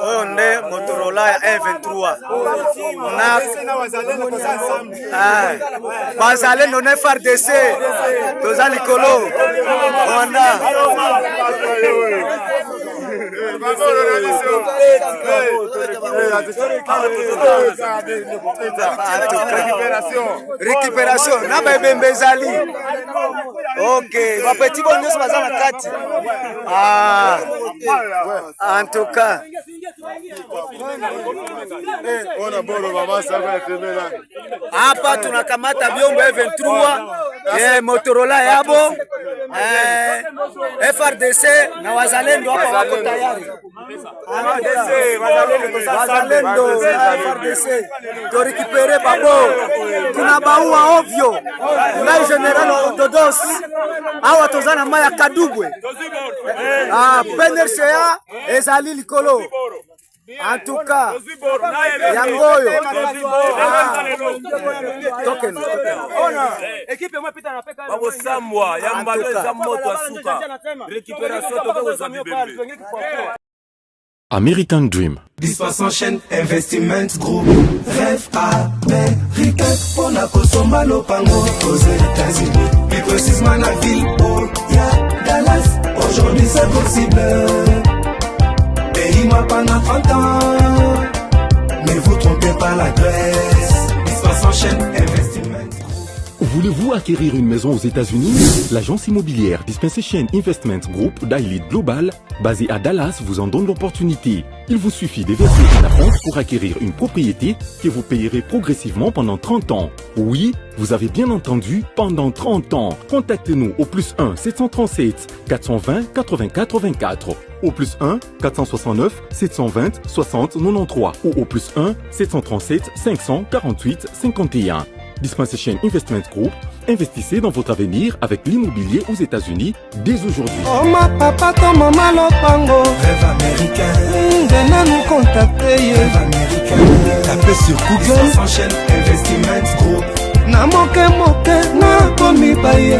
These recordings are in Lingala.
oyo nde Motorola ya M23 bazalendo na FARDC toza likolo ona récupération na bebembe ezali ok bapeti bo nyonso baza na kati en tout cas hapa tunakamata vyombo M23 Motorola yabo FARDC na wazalendo hapa wako tayari. Wazalendo na FARDC to récupérer babo, tunabaua ovyo na General Dodos awa tozana maya kadubwe PNRCA ezali likolo. En tout cas, yangoyo token équipe moi pita na peka babo samwa yambaleza moto asuka récupération toko za bibembe. American Dream. Dispense en chaîne Investment Group. Rêve américain pour la consommer lopango aux États-Unis. Plus précisément la ville où il y a Dallas. Aujourd'hui c'est possible. Pays-moi pendant 30 ans. Mais vous trompez pas l'adresse. Dispense en chaîne Investment Group. Voulez-vous acquérir une maison aux États-Unis? L'agence immobilière Dispensation Investment Group d'Elite Global, basée à Dallas, vous en donne l'opportunité. Il vous suffit de verser un acompte pour acquérir une propriété que vous payerez progressivement pendant 30 ans. Oui, vous avez bien entendu, pendant 30 ans. Contactez-nous au +1 737 420 84 24, au +1 469 720 60 93 ou au +1 737 548 51. Dispensation Investment Group, investissez dans votre avenir avec l'immobilier aux États-Unis dès aujourd'hui. Oh ma papa, ton maman lopango. Rêve américain. Venez nous contacter. Rêve américain. Tapez sur Google. S'enchaîne Investment Group. Na moke na komi baye.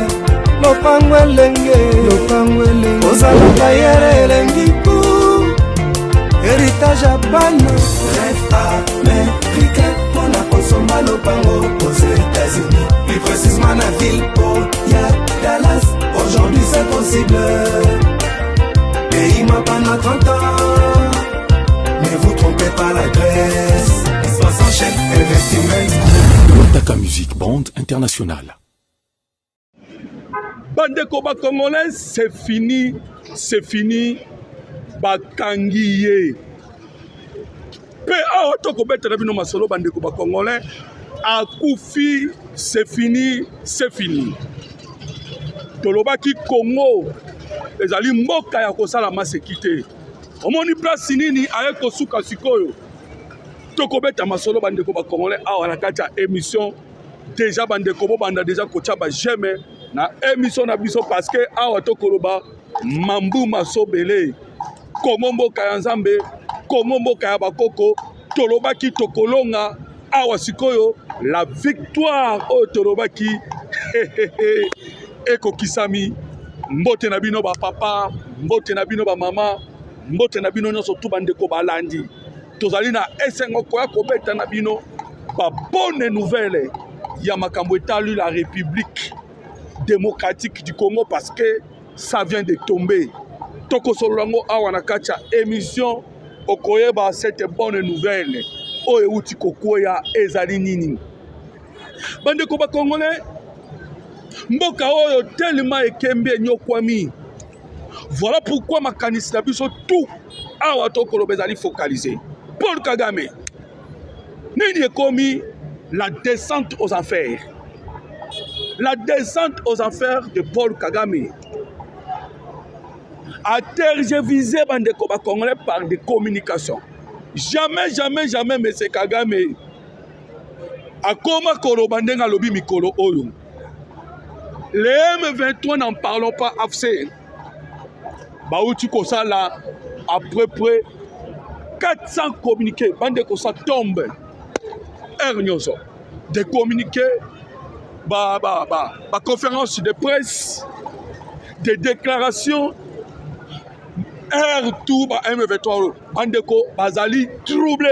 Lopango elenge. Lopango elenge. Ozala baye elengi pou. Héritage à banne. Rêve américain. On a consommé lopango aux États-Unis. Plus précisément la ville où il y a Dallas. Aujourd'hui c'est possible. Pays m'a pendant 30 ans. Mais vous trompez pas l'adresse. Soit sans chaîne Investment. Taka Music Band International. Bande Koba Congolais, c'est fini. C'est fini. Bakangiye. Pe awa toko beta na bino masolo bande Koba Congolais. Akufi, c'est fini, c'est fini. Tolobaki Congo, les ali mboka ya kosala masekite. Omoni place nini aye kosuka sikoyo. Tokobeta masolo bande Koba Congolais awa na kati ya émission. Déjà bande Kobo banda déjà kocha ba jamais na émission na biso parce que awa tokoloba mambu masobele. Komo mboka ya Nzambe, komo mboka ya bakoko, tolobaki tokolonga awa sikoyo. La victoire au Torobaki Eko Kisami Mbote Nabino ba papa Mbote Nabino ba mama Mbote Nabino nyoso tout bandeko balandi tozali na esengo koya kobeta Nabino ba bonne nouvelle ya makambo etali la République démocratique du Congo parce que ça vient de tomber toko sololango awa na kacha émission okoyeba cette bonne nouvelle oye uti kokoya ezali nini. Bande Koba Congolais, mboka oyo tellement ekembe nyokwami. Voilà pourquoi ma kanisi na biso tout awa tokoloba ezali focalisé. Paul Kagame. Nini ekomi la descente aux enfers. La descente aux enfers de Paul Kagame a tergiversé Bande Koba Congolais par des communications. Jamais, jamais, jamais, M. Kagame Akoma Kolobandenga Lobi Mikolo Oyo. Les M23 n'en parlons pas assez. Baouti Kosala, à peu près 400 communiqués. Bande Kosa tombe. Ernyoso. Des communiqués, conférences de presse, des déclarations. tout ba M23 bandeko bazali troublé.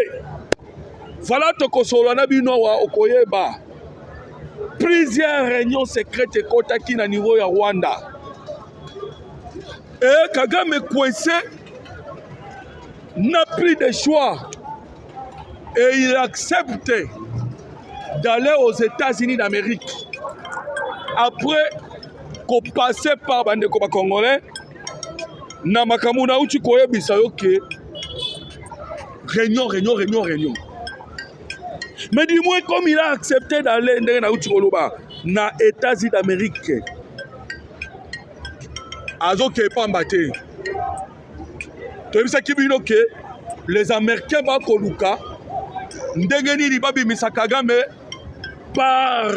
Voilà tokosolo na bino wa okoyeba. Plusieurs réunions secrètes kotaki na niveau ya Rwanda. Et Kagame coincé n'a plus de choix. Et il accepte d'aller aux États-Unis d'Amérique. Après qu'on passait par bandeko ba Congolais, na makambo na uti koyebisa yo ke réunion. Mais du moins, comme il a accepté d'aller dans les États-Unis d'Amérique, les Américains vont Koluka, Ndengeni Babi Misakagame par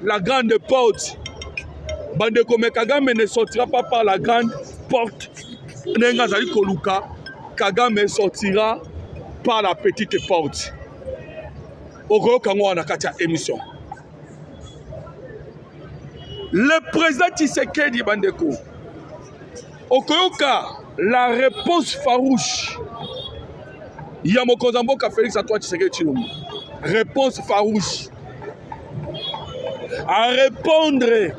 la grande porte. Bandeko Kagame ne sortira pas par la grande porte. Ndengazali Koluka, Kagame sortira par la petite porte. Émission. Le président Tshisekedi Bandeko, Okoyoka, la réponse farouche. Yamokozamboka Félix Antoine Tshisekedi Tshilombo. Réponse farouche. À répondre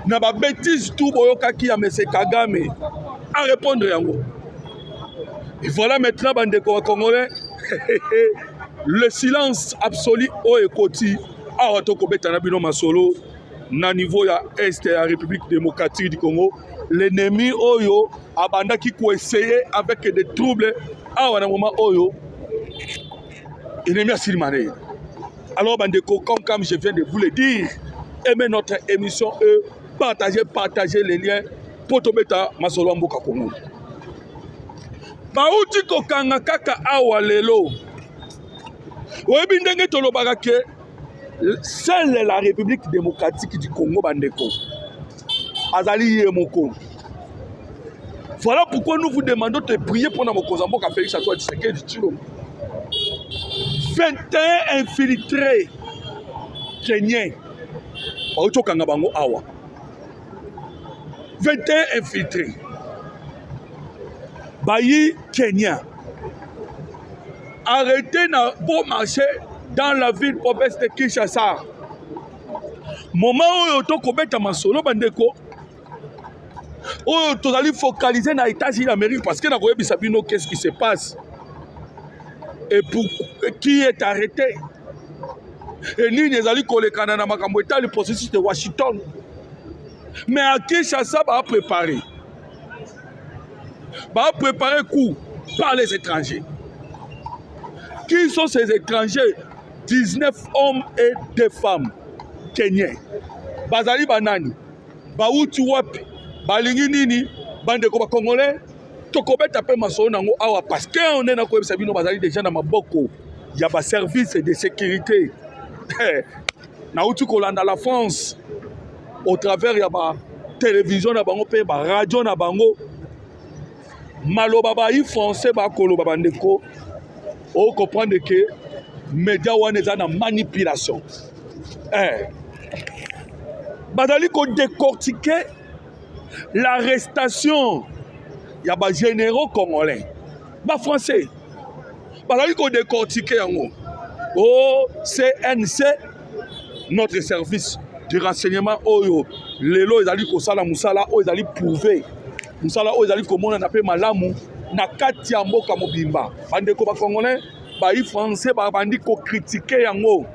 na ba bêtise tout boyoka ki ya Monsieur Kagame. À répondre yango. Et voilà maintenant Bandeko Congolais. Le silence absolu au ekoti awa tokobeta na bino masolo na niveau ya est ya République démocratique du Congo. L'ennemi oyo abandaki ko essayer avec des troubles awa na moment oyo ennemi asilimane. Alors bandeko, comme je viens de vous le dire, aimez notre émission et partagez les liens pour tobeta masolo mboka Congo. Bauti kokanga kaka awa lelo. Seule la République démocratique du Congo bandeko azali yemoko. Voilà pourquoi nous vous demandons de prier pour notre Mboka Félix Antoine Tshisekedi Tshilombo. 21 infiltrés kenyens. 21 infiltrés. Bayi Kenya. Arrêtez dans beau marché dans la ville province de Kinshasa. Moment où tu as masolo bandeko, où tu as focaliser dans les États-Unis d'Amérique parce que na koyebi sabino qu'est-ce qui se passe et pour qui est arrêté. Et ni nezali kolekana na makambo eta le processus de Washington. Mais à Kinshasa va préparer coup par les étrangers. Qui sont ces étrangers? 19 hommes et 2 femmes kenyens. Bazali banani, bauti wapi, balingi nini, bandeko ba Congolais, tokobeta pe masolo nango awa parce que on est na ko sabino bazali déjà na maboko ya ba service de sécurité. Na uti kolanda la France au travers ya ba télévision na bango pe ba radio na bango. Maloba ba yi français ba koloba bandeko. On comprend que les médias sont en manipulation. Badali ko décortiquer l'arrestation. Il y a des généraux congolais. Pas français. Badali ko décortiquer yango. Oh, CNC, notre service de renseignement. Oyo, lelo ezali ko sala musala, o ezali prouver. Musala o ezali ko mona na pe malamu. Na kati ya mboka mobimba bandeko ba Congolais ba yi français ba bandi ko critiquer yango.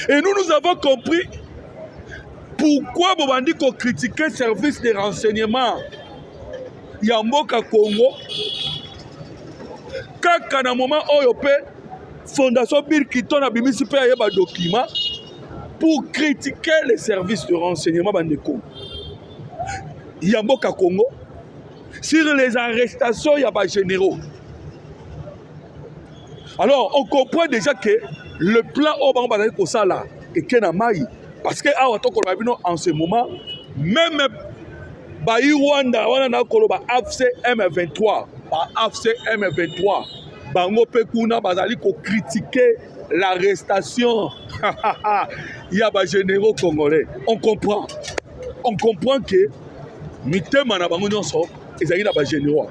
Et nous avons compris pourquoi ba bandi ko critiquer service de renseignement ya mboka Congo kaka na moment oyo pe fondation Bill Clinton a bimisi pe ya ba document pour critiquer les services de renseignement bandeko ya mboka Congo. Sur les arrestations, il y a pas généraux. Alors, on comprend déjà que le plan Obama est ça là et qu'il y a maille. Parce que en ce moment, même Bayi Rwanda, on a Koloba AFC M23, AFC M23, Bango Pekuna, Bazali ko critiquer l'arrestation. Il y a pas généraux congolais. On comprend que Mitema na bango nyonso ezali na ba généraux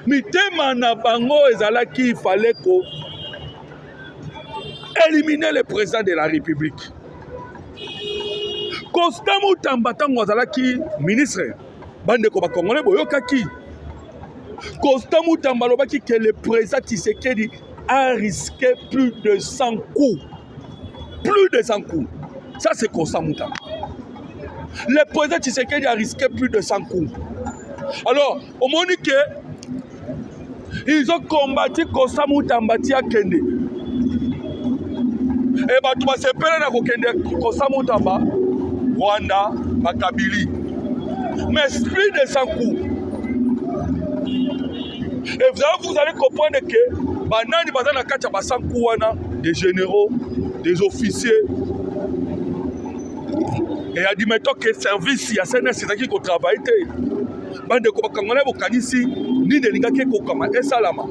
mitema na bango ezalaki il fallait ko éliminer le président de la République. Constant Moutamba ntango azalaki ministre bandeko bakongolais boyokaki Constant Moutamba alobaki que le président Tshisekedi a risqué plus de 100 coups. Plus de 100 coups. Ça c'est Constant Moutamba. Le président Tshisekedi a risqué plus de 100 coups. Alors, au moment que ils ont combattu Constant Moutamba tia kende. Et bah tu vas se perdre dans kende Constant Moutamba Rwanda Bakabili. Mais plus de 100 coups. Et vous allez comprendre que banani bazana kacha ba 100 coups wana des généraux, des officiers. Et admettons que service ya CNS c'est qui ko travaille té. Bande ko bakangana bokanisi ni de lingaki ko kama esalama.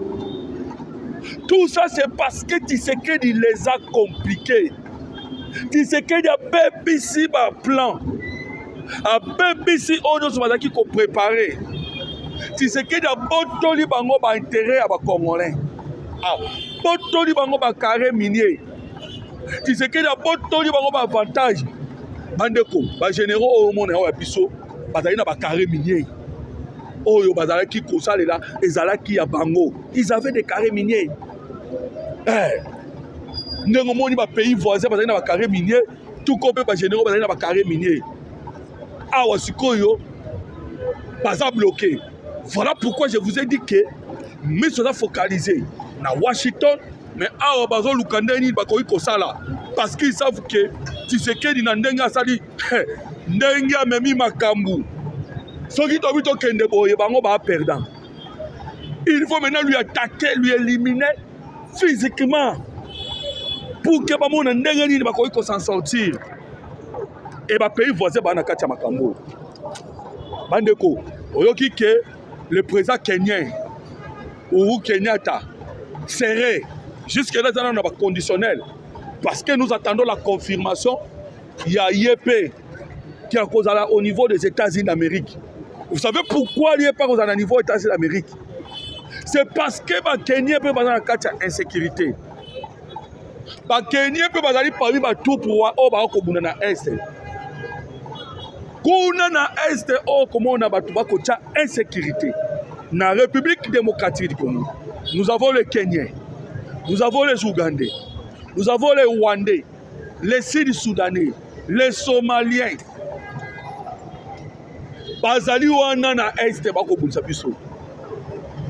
Tout ça c'est parce que Tshisekedi les a compliqués. Tshisekedi a bébisi ba plan. A bébisi oyo bazaki ko préparer. Tshisekedi a botoli bango ba intérêt à ba Congolais. A botoli bango ba carré minier. Tshisekedi a botoli bango ba avantage. Bandeko ba généraux au monde ya biso bazali na ba carré minier. Oyo bazalaki kosalela ezalaki ya bango. Ils avaient des carrés miniers. Ndenge moni ba pays voisins bazali na ba carré minier, tout comme ba généraux bazali na ba carré minier. Awa sikoyo baza bloqué. Voilà pourquoi je vous ai dit que mais cela focalisé na Washington mais awa bazo lukandeni bakoyi kosala parce qu'ils savent que Tshisekedi na ndenge asali ndenge amemi makambu. Soki tobi to kende boye bango ba perdant. Il faut maintenant lui attaquer, lui éliminer physiquement pour que bamona ndenge nini bakoyi ko s'en sortir. Et ba pays voisin ba na kati ya makambu. Bandeko, oyoki ke le président kenyan Uhuru Kenyatta serait jusque là dans le conditionnel parce que nous attendons la confirmation. Il y a IEP qui a causé au niveau des États-Unis d'Amérique. Vous savez pourquoi il n'y a pas au niveau des États-Unis d'Amérique? C'est parce que le Kenya peut avoir une insécurité. Le Kenya peut avoir parmi les troupes pour na Est. Kuna na Est, comment on a une insécurité. Dans la République démocratique du Congo, nous avons les Kenyans, nous avons les Ougandais, nous avons les Rwandais, les Sud-Soudanais, les Somaliens. Bazali wana na Est bako bunza biso.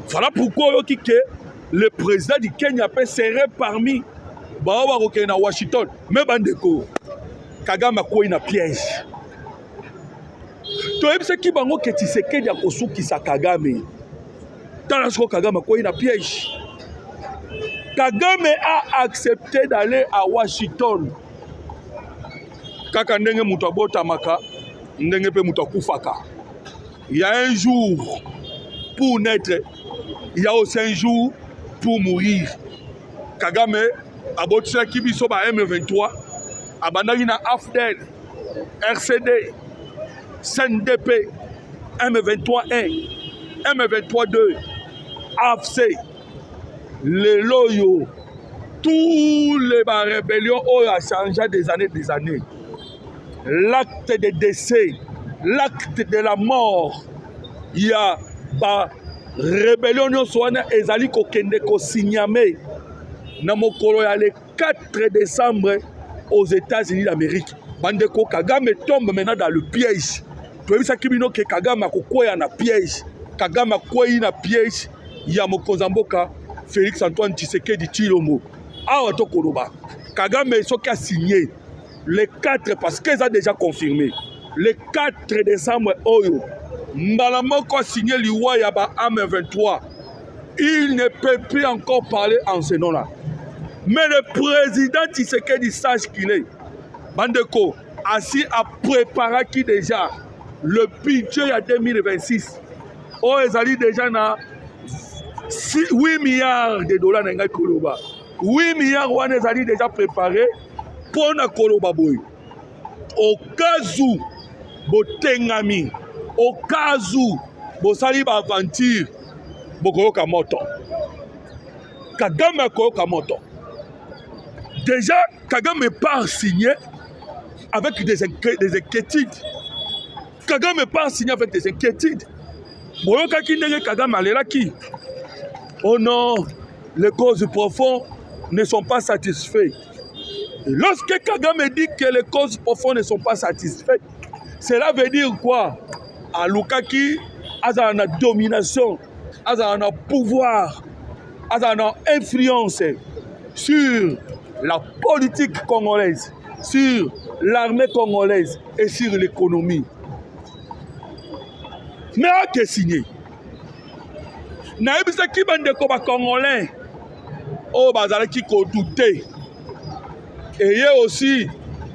Voilà pourquoi le président du Kenya serait parmi na Washington. Mais bandeko, Kagame a quoi une piège. Tu sais ce qui bango que Tshisekedi a kosuki sa Kagame. Tanasco Kagame a quoi une piège. Kagame a accepté d'aller à Washington. Kaka ndenge mutu abota maka, ndenge pe mutu akufaka. Il y a un jour pour naître, il y a aussi un jour pour mourir. Kagame abotisa kibiso ba M23, abandaki na AFDEL, RCD, CNDP, M23-1, M23-2, AFC, les loyaux, tous les rébellions ont changé des années. L'acte de décès, l'acte de la mort, il y a ba rébellion nyoswana ezali kokende ko signamé na mokolo ya le 4 décembre aux États-Unis d'Amérique. Bandeko Kagame tombe maintenant dans le piège. Tu as vu que Kagame a kokoya na piège. Kagame a koyi na piège ya mokonzamboka Félix Antoine Tshisekedi Tshilombo. Awa to koloba. Kagame soki a signé le 4 parce qu'ils ont déjà confirmé. Le 4 décembre oyo Mbalamoko a signé l'Iwa Yaba AM23. Il ne peut plus encore parler en ce nom-là. Mais le président Tshisekedi sache qu'il est. Bandeko, assis à préparer qui déjà le budget à 2026. Oh, ils ont déjà 8 milliards de dollars dans Koloba. 8 milliards ils ont déjà préparé pour na Koloba boy. Au cas où Botengami, au cas où bosali ba aventure bokoyoka moto. Kagame akoyoka moto. Déjà, Kagame part signer avec des inquiétudes. Kagame part signer avec des inquiétudes. Boyoka ki ndenge Kagame alelaki. Oh non, les causes profondes ne sont pas satisfaites. Et lorsque Kagame dit que les causes profondes ne sont pas satisfaites, cela veut dire quoi? À Lukaki, à la domination, à la pouvoir, à la influence sur la politique congolaise, sur l'armée congolaise et sur l'économie. Mais à que signer? Naïbisa ki bandeko ba congolais, oh bazalaki ko douter. Et il y a aussi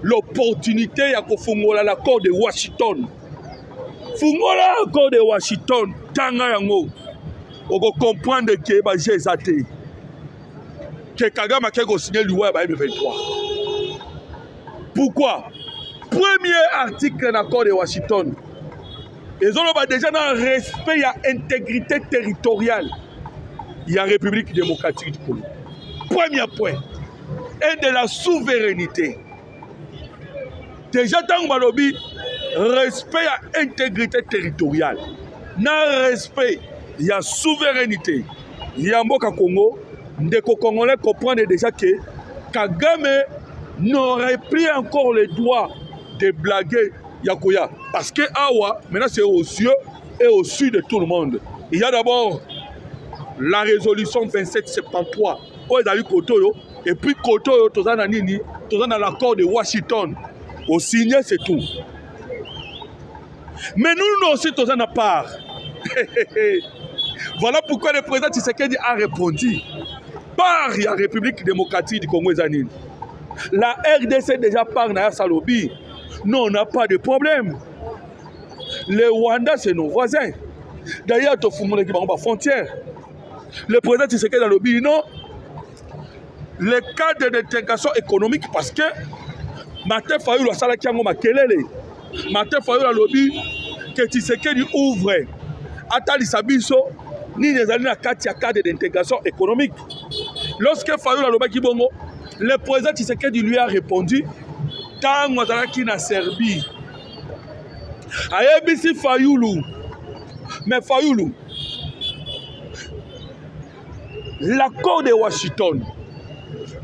l'opportunité à kofungola l'accord de Washington. Fungola l'accord de Washington, tanga yango, oko comprendre que ba jezate. Que Kagame a quelque signé l'UE ba M23. Pourquoi? Premier article de l'accord de Washington. Ils ont déjà dans le respect, il y a intégrité territoriale. Il y a République démocratique du Congo. Premier point. Et de la souveraineté. Déjà dans le lobby, respect, il y a intégrité territoriale. Dans le respect, il y a souveraineté. Il y a Mboka Congo. Les Congolais comprennent déjà que Kagame n'aurait plus encore le droit de blaguer Yakuya. Parce que Awa, maintenant c'est aux yeux et au sud de tout le monde. Il y a d'abord la résolution 2773. Et puis Kotoyo, tout ça dans l'accord de Washington. Au signé, c'est tout. Mais nous aussi, tout ça n'a pas. Voilà pourquoi le président Tshisekedi a répondu. Par la République démocratique du Congo. La RDC déjà par Naya Salobi. Non, on n'a pas de problème. Les Rwandais, c'est nos voisins. D'ailleurs, il faut que nous frontière. Le président Tshisekedi a dit non. Le cadre d'intégration économique, parce que Martin Fayulu a salakiango makelele. Martin Fayulu a lobby que Tshisekedi ouvre Atali Sabiso ni les années à cadre d'intégration économique. Lorsque Fayulu a lobby Kibongo, le président Tshisekedi lui a répondu tant que na Serbie. Ayebisi Fayulu. Mais Fayulu, l'accord de Washington,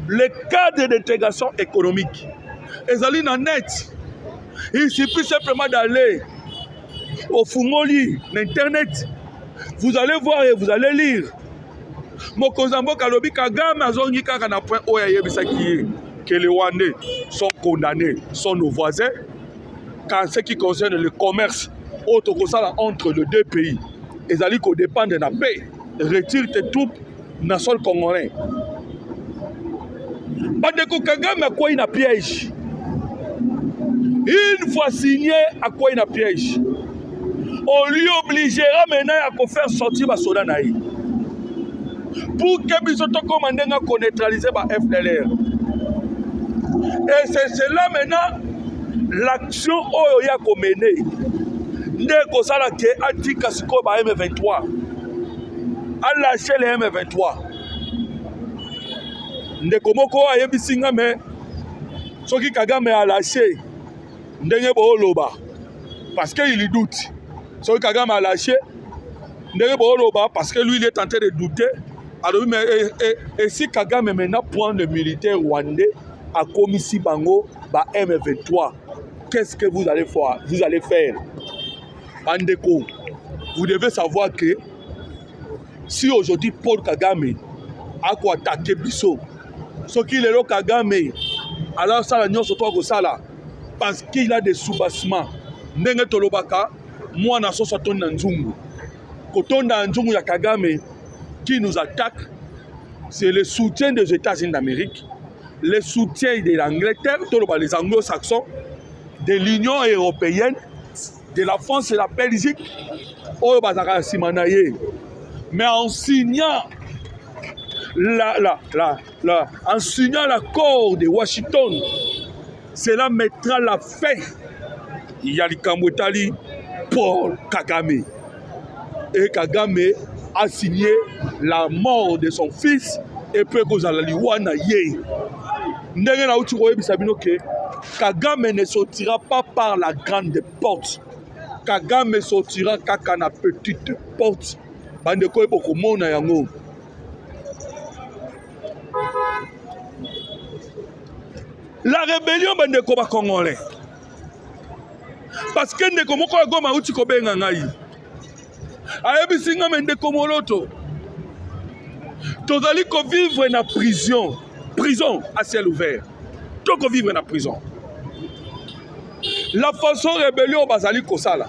le cadre d'intégration économique, Ezali na net. Il suffit simplement d'aller au Fungoli, l'internet. Vous allez voir et vous allez lire. Mokozambo Kalobi Kagame azongi kaka na point oya yebisaki que les Rwandais sont condamnés, sont nos voisins, quand ce qui concerne le commerce entre les deux pays, ils allaient dépendre de la paix, retire tes troupes dans le sol congolais. Bandeko Kagame a quoi il piège. Une fois signé, à quoi il piège. On lui obligera maintenant à faire sortir les soldats. Pour que les autres commandants neutraliser les FDLR. Et c'est cela maintenant l'action qu'il a menée. Ndeko sala ke atika siko ba M23. A lâché les M23. Ndeko moko ayebisinga me soki Kagame a lâché ndenge bo loba parce qu'il doute. Soki Kagame a lâché ndenge bo loba parce que lui il est en train de douter. Alors mais et si Kagame maintenant prend le militaire rwandais à Komissi Bango ba M23, qu'est-ce que vous allez faire? Vous allez faire. Bandeko, vous devez savoir que si aujourd'hui Paul Kagame a quoi attaquer Bisso, ce qu'il est là Kagame, alors ça la nyonso to ko sala parce qu'il a des sous-bassements. Ndenge tolobaka, moi na so ton na nzungu. Kotonda nzungu ya Kagame qui nous attaque, c'est le soutien des États-Unis d'Amérique, le soutien de l'Angleterre, les anglo-saxons, de l'Union européenne, de la France et la Belgique, mais en signant en signant l'accord de Washington, cela mettra la fin. Il y a les Kambouetali Paul Kagame. et Kagame a signé la mort de son fils et puis Kozalaliwana Ye. Ndenge na uti koyebi sabino ke Kagame ne sortira pas par la grande porte. Kagame sortira kaka na petite porte. Bande ko epoko mona yango. La rébellion bande ko ba congolais. Parce que ndeko moko ya Goma uti ko benga ngai. Ayebi singa ndeko moloto. Tozali ko vivre na prison. Prison à ciel ouvert. Donc on vivre dans la prison. La façon rébellion bazali kosala.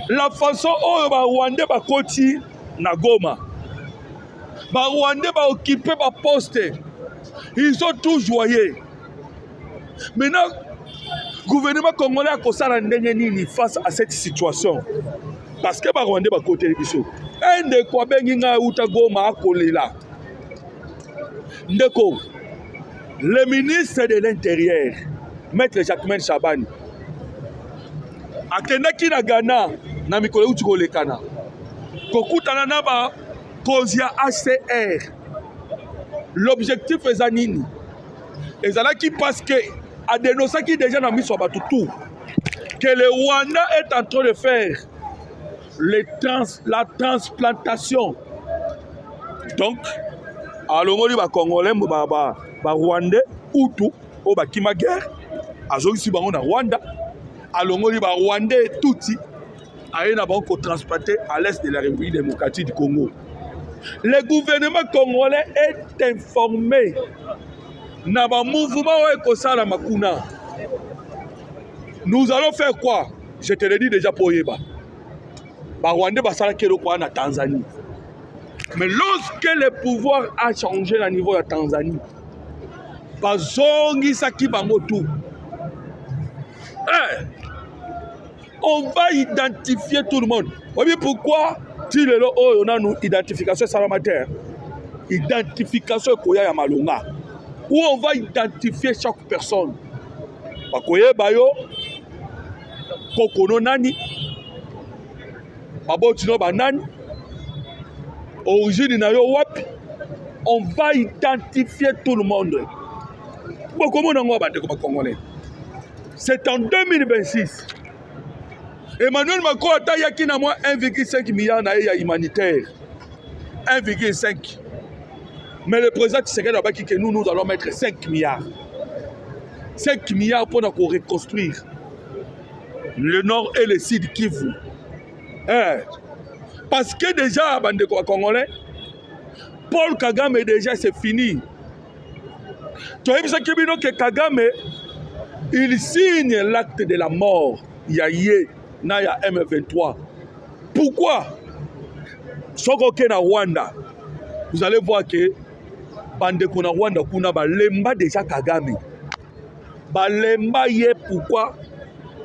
La façon oyo ba Rwandais ba koti na Goma. Ba Rwandais ba occupé ba poste. Ils ont tout joyé. Maintenant, le gouvernement congolais a kosala ndenge nini face à cette situation. Parce que ba Rwandais ba koti biso. Ende kwa bengi nga uta Goma akolela. Ndeko, le ministre de l'Intérieur, Maître Jacquemain Chabani, akendaki na Ghana na mikolo uti kolekana. Kokutana na ba Kozia HCR. L'objectif est nini? Ezalaki parce que a dénoncé déjà na miso batutu que le Rwanda est en train de faire la transplantation. Donc alongoli ba Congolais ba Rwandais utu o ba kima guerre azongisi bango na Rwanda alongoli ba Rwandais tuti ayena ba ko transplanter à l'est de la République démocratique du Congo. Le gouvernement congolais est informé na ba mouvement o ko sala makuna. Nous allons faire quoi? Je te le dis déjà pour Yeba. Ba Rwandais ba sala kelo kwa na Tanzanie. Mais lorsque le pouvoir a changé au niveau de la Tanzanie, on va identifier tout le monde. Vous voyez pourquoi on a une identification salamataire, identification koya malonga, où on va identifier chaque personne. Bakoye bayo, kokono nani, babotino banani. Origine na yo wapi, on va identifier tout le monde. C'est en 2026. Emmanuel Macron a taillé na moi 1,5 milliard na humanitaire. 1,5. Mais le président Tshisekedi a dit que nous allons mettre 5 milliards. 5 milliards pour nous reconstruire le nord et le sud Kivu. Parce que déjà, bande congolais, Paul Kagame déjà c'est fini. Tu as vu ça que Kagame, il signe l'acte de la mort. Il y a M23. Pourquoi? Sokoke na Rwanda. Vous allez voir que bande na Rwanda kuna balemba déjà Kagame. Balemba ye pourquoi?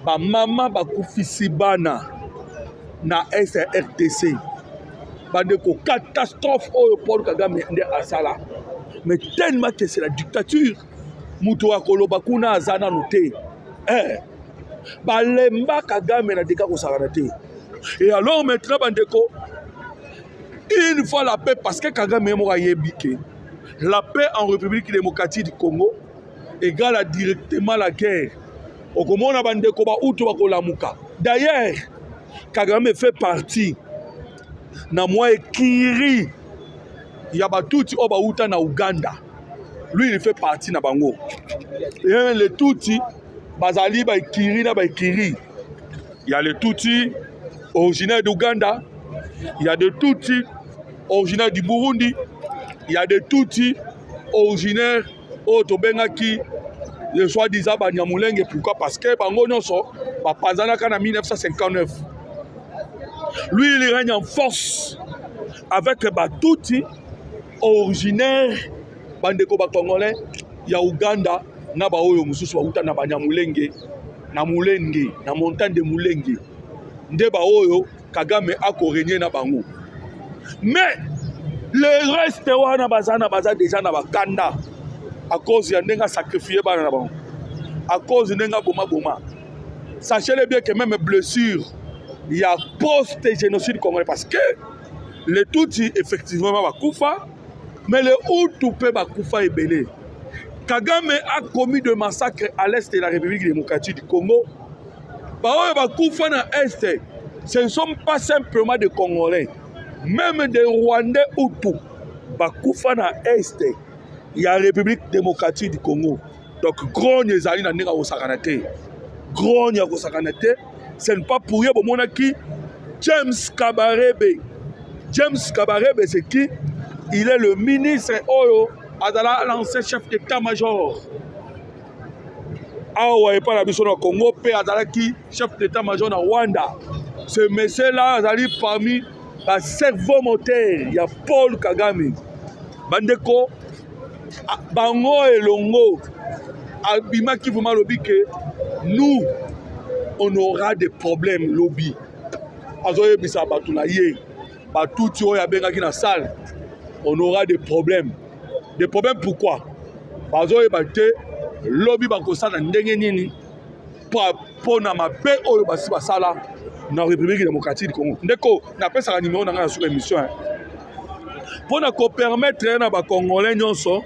Ba mama ba kufisi bana. Na SRDC. Bande ko catastrophe au Paul Kagame nde asala. Mais tellement que c'est la dictature. Mutu akoloba kuna azana noté. Balemba Kagame na deka ko saranate. Et alors maintenant bandeko, une fois la paix, parce que Kagame m'a yebike, la paix en République démocratique du Congo égale directement la guerre. Au Congo na bandeko ba utu bakolamuka. D'ailleurs, Kagame fait partie na moi Kiri Yabatuti Oba Uta na Uganda. Lui il fait partie na bango. Et le Tuti Bazali ba Kiri na ba Kiri. Il y a le Tuti originaire d'Ouganda, il y a des Tuti originaires du Burundi, il y a des Tuti originaires au Tobengaki, le soi-disant Banyamulenge. Pourquoi? Parce que bango nyonso ba panzana kana 1959. Lui, il règne en force avec Batuti, originaire, bandeko congolais, ya Uganda, na ba oyo mususu ba na Banyamulenge, na Mulenge, na montagne de Mulenge. Nde ba oyo Kagame a régné na bango. Mais le reste wana bazana déjà na bakanda à cause ya ndenga sacrifié bana na bango. À cause ndenga boma. Sachez-le bien que même blessure il y a post-génocide congolais parce que les Tutsis effectivement bakufa mais les Hutus peut bakufa ebele. Kagame a commis de massacres à l'est de la République démocratique du Congo. Bakufa na est, ce ne sont pas simplement des Congolais, même des Rwandais Hutus. Bakufa na est, il y a la République démocratique du Congo. Donc grogne ezali na ndenge osakanate. Grogne ya kosakanate, ce n'est pas pour rien bon qui James Kabarebe. James Kabarebe c'est qui? Il est le ministre Oyo Adala, l'ancien chef d'état-major. Awa et pas la mission au Congo, P. Adala qui chef d'état-major dans Rwanda. Ce monsieur-là, Azali parmi les cerveau moteur, il y a Paul Kagame. Bandeko, Bango et Longo, Abima qui vous m'a lobby que nous, on aura des problèmes lobby. Azoye bisa batulaye, batuti oya benga qui na salle, on aura des problèmes. Des problèmes pourquoi? Parce que lobby bakosala ndenge nini pour na mabe oyo basi basala na République démocratique du Congo. Ndeko na pesa numéro na sur émission pour na ko permettre na ba congolais nyonso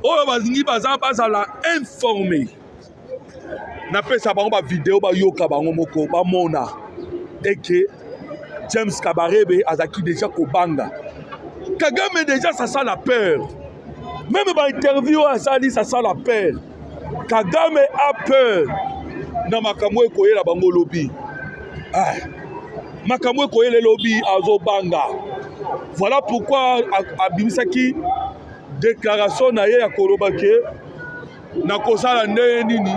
oyo bazingi bazala informé. Na pesa bango ba vidéo ba yoka bango moko ba mona et que James Kabarebe azaki déjà kobanga. Kagame déjà ça sent la peur. Même dans l'interview, ça dit ça sent la peur. Kagame a peur. Na makambo ekoye la bango lobby. Makambo ekoye le lobby azobanga. Voilà pourquoi abimisaki déclaration na ye ya koloba ke na kosala ndenge nini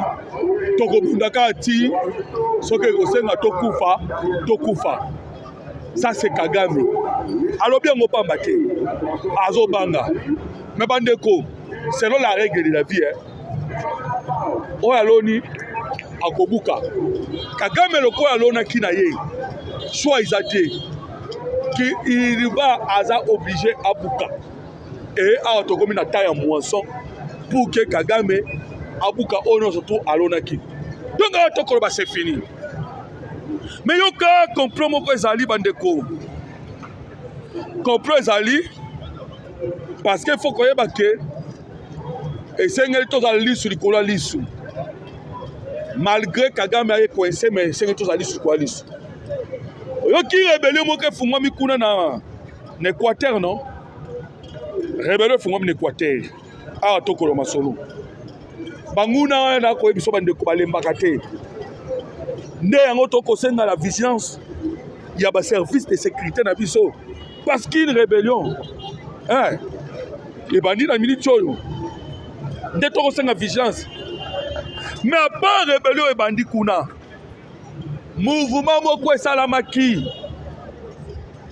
tokobundaka ati soki ekosenga tokufa. Ça c'est Kagame. Alobi yango pamba te azobanga. Mais bandeko, selon la règle de la vie, Oyaloni akobuka. Kagame loko Oyalona kinaye. Soit ils a dit qu'il va obligé à buka. Et à Otogomi na taille en moisson pour que Kagame abuka ono surtout Alonaki. Donc à Otokoloba c'est fini. Mais yoka complot moko ezali bandeko. Complot ezali parce qu'il faut qu'on y ait baqué et c'est un peu de l'issue du cola l'issue. Malgré Kagame a coincé, mais c'est un peu de l'issue du cola l'issue. Yo qui rébellion mo ke fungwa mikuna na Équateur non? Rébellion fungwa na Équateur. Ah tokolo masolo. Banguna na ko biso bande ko balembaka te. Nde yango toko senga la vigilance. Il y a ba service de sécurité na biso parce qu'une rébellion les bandits dans le milieu de tout la vigilance. Mais à part rébellion et bandits kuna, mouvement moko salamaki,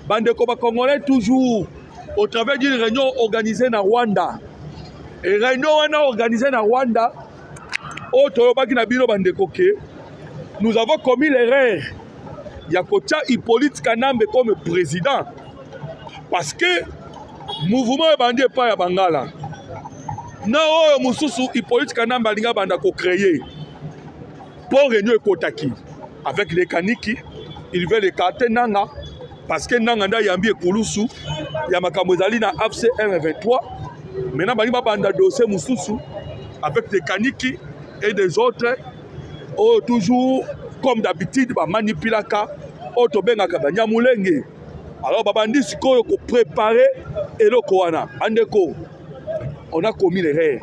bande koba congolais toujours au travers d'une réunion organisée dans Rwanda. Et réunion organisée dans Rwanda, nous avons commis l'erreur. Il y a Kocha Hippolyte Kanambe comme président. Parce que mouvement bandi pas ya bangala. Na oyo mususu Hippolyte Kanambe alinga banda ko créer. Pour réunion ekotaki avec les kaniki, il veut les carter nanga parce que nanga nda yambi ekulusu ya makambo ezali na AFC M23. Maintenant bandi banda dossier mususu avec les kaniki et des autres toujours comme d'habitude ba manipulaka auto bengaka banyamulenge. Alors babandi sikoyo ko préparer eloko wana andeko on a commis l'erreur.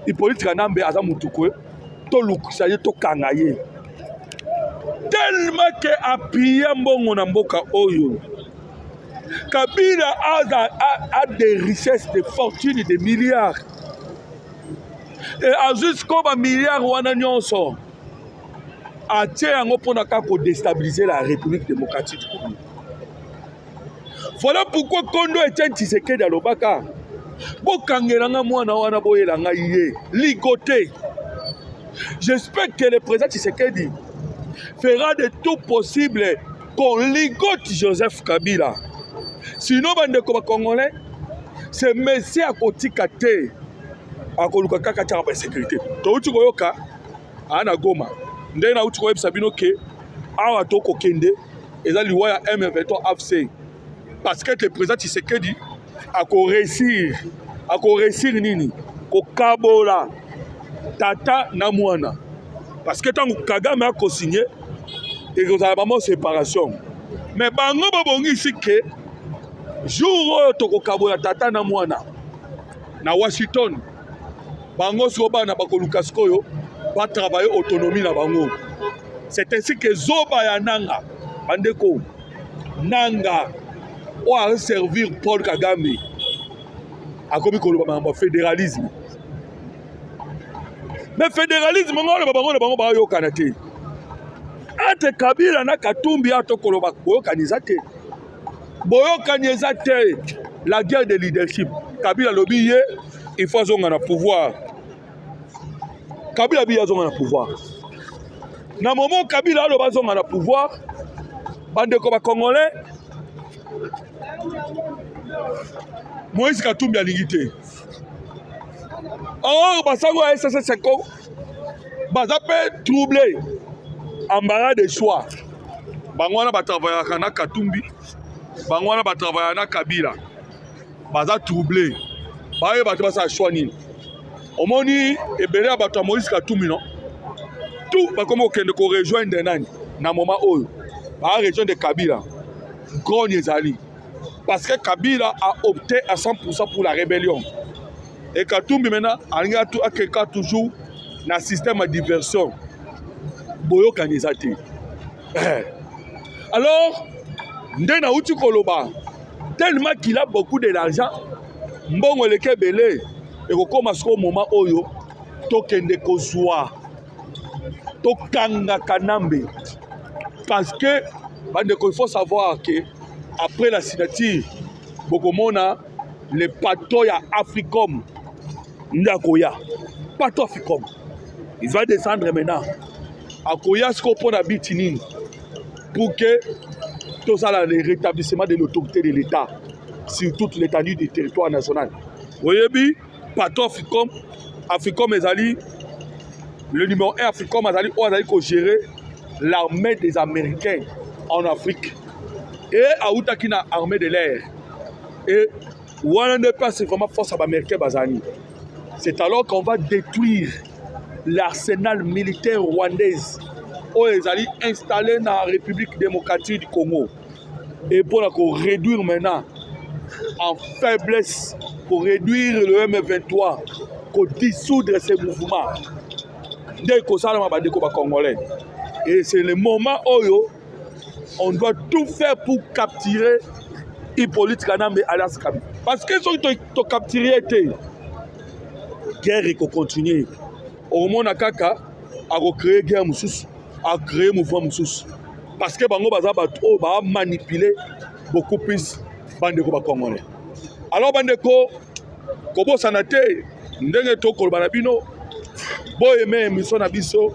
Hippolyte Kanambe aza mutukwe to lukisa ye to kangaye tellement que appuyé mbongo na mboka oyo Kabila a des richesses, des fortunes, des milliards et a jusqu'au milliard wana nyonso a tie yango pona ka ko déstabiliser la République démocratique. Voilà pourquoi Kondo Etienne Tshisekedi alobaka bokangelanga mwana wana boyelanga iye ligoté. J'espère que le président Tshisekedi fera de tout possible qu'on ligote Joseph Kabila. Sinon bande ko congolais c'est monsieur à kotika te akoluka kaka tshaka ba sécurité. To uti koyoka ana Goma ndena uti ko yebisa bino ke awa toko kende eza liwa ya M23 AFC parce que le président Tshisekedi ako réussir nini ko kabola tata na mwana parce que tant Kagame a co-signé et que ça vraiment séparation mais bango babongisi ke jour toko kabola tata na mwana na Washington bango so bana bakoluka sikoyo ba travailler autonomie na bango. C'est ainsi que Zoba ya Nanga, Bandeko, Nanga, a servir Paul Kagame. A comme le fédéralisme. Mais fédéralisme, on va yo kanate. Ate Kabila na Katumbi ato koloba boyo kanizate. Boyo kanizate la guerre de leadership. Kabila lobiye, il faut zonga na pouvoir. Kabila biya zonga na pouvoir. Na moment Kabila a le pouvoir, bande de Congolais, Moïse Katumbi a l'unité. Or, Bassango a SSS5, Bazape troublé, embarras de choix. Bangwana va travailler na Katumbi, Bangwana va travailler na Kabila. Baza troublé, Baye va travailler à Chouanine. Omoni et Béla va Moïse Katumbi, non? Tout va comme aucun de rejoindre dans moment où la région de Kabila, Grand Nezali. Parce que Kabila a opté à 100% pour la rébellion. Et Katumbi maintenant, il y a quelqu'un toujours dans le système de diversion. Boyo Kanizati. Alors, Ndena Uti Koloba, tellement qu'il a beaucoup d'argent, Mbongo le Kebele, et comme à ce moment où token de Kozwa. Tokanga Kanambe. Parce que il faut savoir que après la signature, Bokomona, le pato ya Africom, Ndakoya, pato Africom, il va descendre maintenant. Akoya ce qu'on peut habiter pour que tout ça le rétablissement de l'autorité de l'État sur toute l'étendue du territoire national. Vous voyez bien, pato Africom, Africom Ezali. Le numéro 1 Africain, a géré l'armée des Américains en Afrique. Et Aoutakina, armée de l'air. Et Ouanande c'est vraiment force américaine Bazani. C'est alors qu'on va détruire l'arsenal militaire rwandaise où ils allaient installer dans la République démocratique du Congo. Et pour réduire maintenant en faiblesse, pour réduire le M23, pour dissoudre ces mouvements. Et c'est le moment où on doit tout faire pour capturer Hippolyte Kanambe alias Kabila. Parce que si on capture, la guerre continue. Au moment où on a créé guerre, a créé mouvement. Parce que on va manipuler beaucoup plus les Congolais. Alors, Bandeko, Kobo Sanate, Ndenge Toko Banabino, bon aimer émission Nabiso,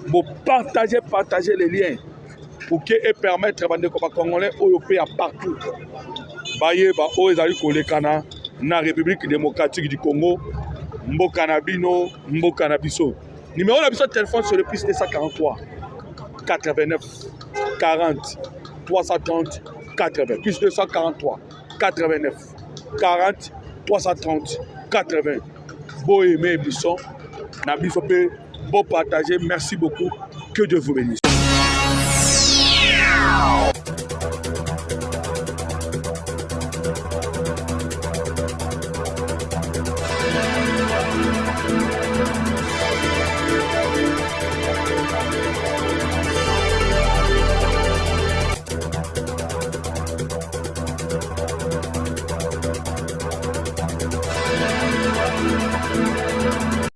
bon partager les liens pour que et permettre aux Congolais européens partout. Baye ba o ezali kolekana na République démocratique du Congo, Mboka Nabino, Mboka Nabiso. Numéro Nabiso téléphone sur le plus 243 89 40 330 80 plus 243 89 40 330 80. Bon aimer émission. Nabiso peut bon partager. Merci beaucoup. Que Dieu vous bénisse.